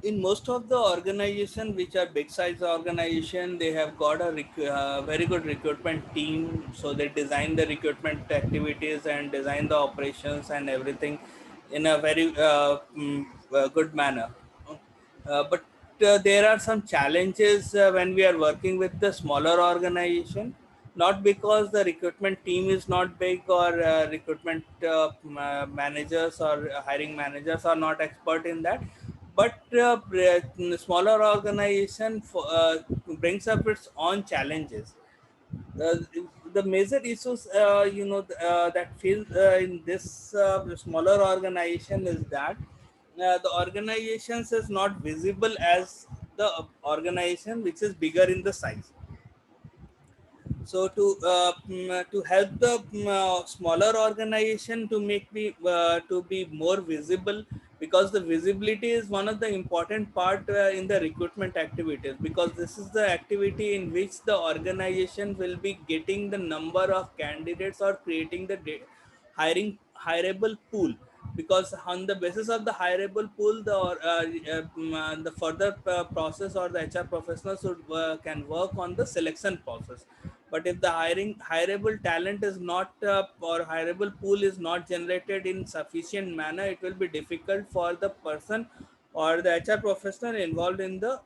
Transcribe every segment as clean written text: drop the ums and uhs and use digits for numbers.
in most of the organization which are big size organization, they have got a very good recruitment team, so they design the recruitment activities and design the operations and everything in a very good manner. But there are some challenges when we are working with the smaller organization, not because the recruitment team is not big or recruitment managers or hiring managers are not expert in that, but smaller organization brings up its own challenges. The major issues that feel in this smaller organization is that the organizations is not visible as the organization which is bigger in the size. So to help the smaller organization to make to be more visible, because the visibility is one of the important part in the recruitment activities, because this is the activity in which the organization will be getting the number of candidates or creating the hiring hireable pool, because on the basis of the hireable pool the further process or the HR professionals should can work on the selection process. But if the hireable talent is not or hireable pool is not generated in sufficient manner, it will be difficult for the person or the HR professional involved in the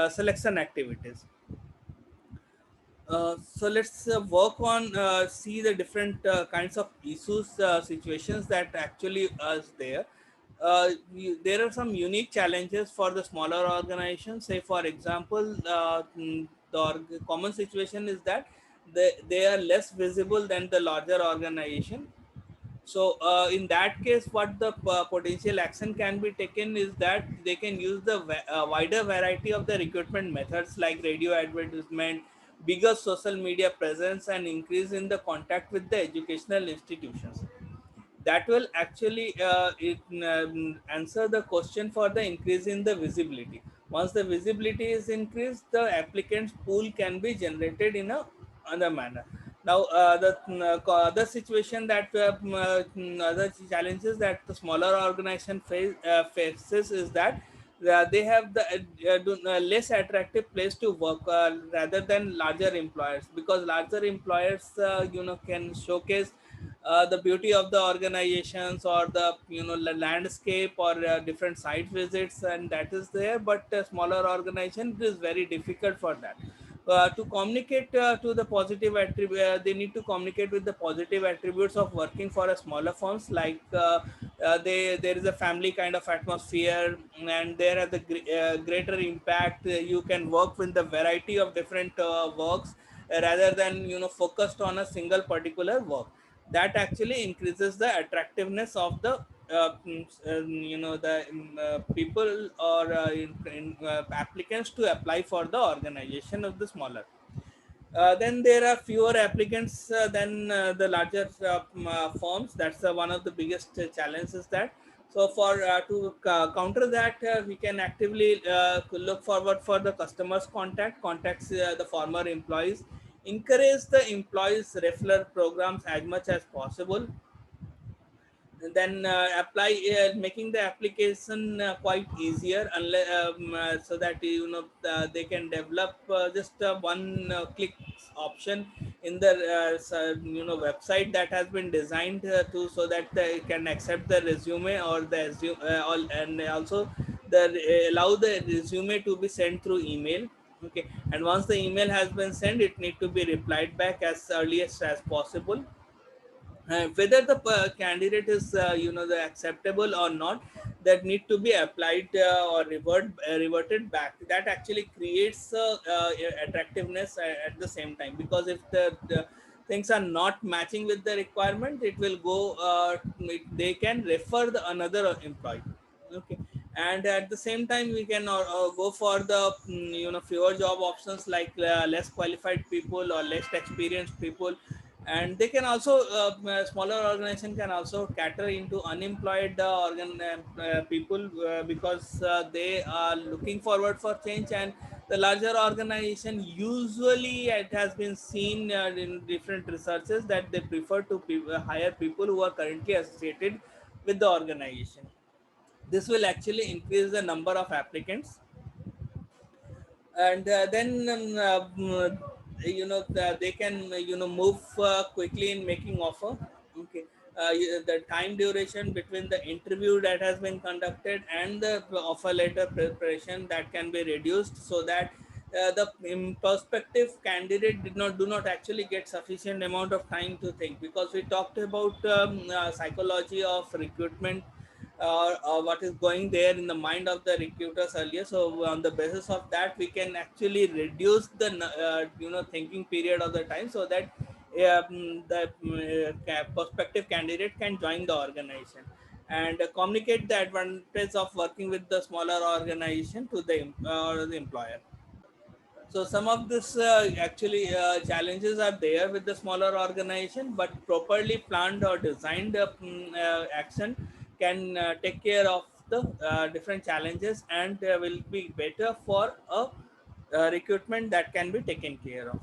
selection activities. So let's work on see the different kinds of issues situations that actually is there. There are some unique challenges for the smaller organizations. Say for example, the common situation is that they are less visible than the larger organization. So in that case, what the potential action can be taken is that they can use the wider variety of the recruitment methods like radio advertisement, bigger social media presence, and increase in the contact with the educational institutions. That will actually answer the question for the increase in the visibility. Once the visibility is increased, the applicants pool can be generated in a other manner. Now the other situation that other challenges that the smaller organization faces is that they have the less attractive place to work rather than larger employers, because larger employers can showcase the beauty of the organizations or the landscape or different site visits, and that is there. But smaller organization, it is very difficult for that to communicate to the positive attribute. They need to communicate with the positive attributes of working for a smaller firms, like there is a family kind of atmosphere, and there are the greater impact. You can work with the variety of different works rather than focused on a single particular work. That actually increases the attractiveness of the people or applicants to apply for the organization of the smaller. Then there are fewer applicants than the larger firms. That's one of the biggest challenges. That so for to counter that, we can actively look forward for the customers contacts the former employees, encourage the employees referral programs as much as possible, then apply making the application quite easier, unless so that they can develop just one click option in the website that has been designed to so that they can accept the resume or the and also the allow the resume to be sent through email. Okay, and once the email has been sent, it need to be replied back as earliest as possible. Whether the candidate is the acceptable or not, that need to be applied or reverted back. That actually creates attractiveness at the same time, because if the things are not matching with the requirement, it will go they can refer the another employee. Okay, and at the same time we can go for the fewer job options, like less qualified people or less experienced people. And they can also smaller organization can also cater into unemployed people, because they are looking forward for change. And the larger organization, usually it has been seen in different researches that they prefer to hire people who are currently associated with the organization. This will actually increase the number of applicants, and then they can move quickly in making offer. Okay. The time duration between the interview that has been conducted and the offer letter preparation, that can be reduced, so that the prospective candidate did not do not actually get sufficient amount of time to think, because we talked about psychology of recruitment, or what is going there in the mind of the recruiters earlier. So on the basis of that, we can actually reduce the thinking period of the time, so that the prospective candidate can join the organization and communicate the advantage of working with the smaller organization to the employer. So some of this actually challenges are there with the smaller organization, but properly planned or designed action can take care of the different challenges, and will be better for a recruitment that can be taken care of.